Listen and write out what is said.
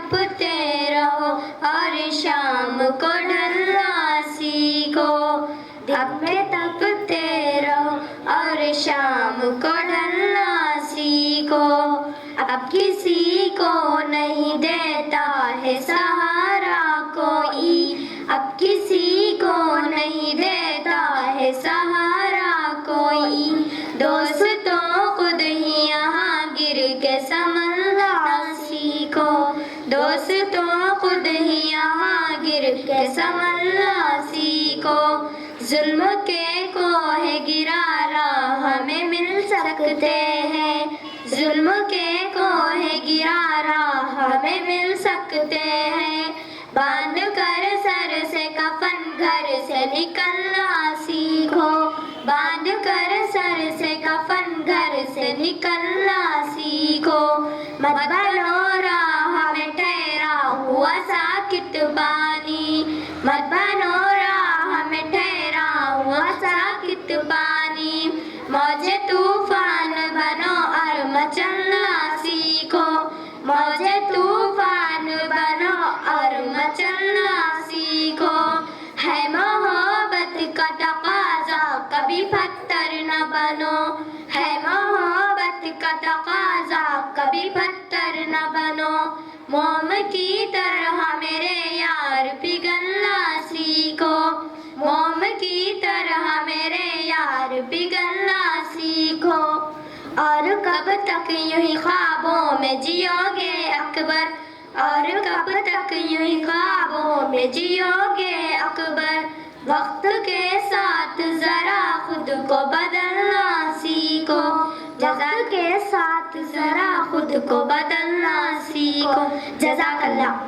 تپتے رہو اور شام کو ڈھلنا سیکھو. دھوپ میں تپتے رہو اور شام کو ڈھلنا سیکھو. اب کسی کو نہیں دیتا ہے سہارا کوئی, اب کسی کو نہیں دیتا ہے سہارا کوئی. دوستوں خود ہی یہاں گر کے سنبھلنا سیکھو. دوستوں خود ہی یہاں گر کے سنبھلنا سیکھو. ظلم کے کوہ گرا راہ ہمیں مل سکتے ہیں, ظلم کے کوہ گرا راہ ہمیں مل سکتے ہیں. باندھ کر سر سے کفن گھر سے نکلنا سیکھو. باندھ کر سر سے کفن گھر سے نکلنا سیکھو. مت بنو راہ میں ٹھہرا ہوا ساکت پانی, مت بنو راہ میں ٹھہرا ہوا ساکت پانی. موجے طوفان بنو اور مچلنا سیکھو. موجے طوفان بنو اور مچلنا سیکھو. ہے محبت کا تقاضا کبھی پتھر نہ بنو, ہے محبت کا تقاضا کبھی پتھر نہ بنو. موم کی طرح میرے یار پگھلنا سیکھو. موم کی طرح میرے یار پگھلنا سیکھو. اور کب تک یوں ہی خوابوں میں جیو گے اکبر, اور کب تک یوں ہی خوابوں میں جیو گے اکبر. وقت کے ساتھ ذرا خود کو بدلنا سیکھو. وقت کے ساتھ ذرا خود کو بدلنا سیکھو. جزاک اللہ.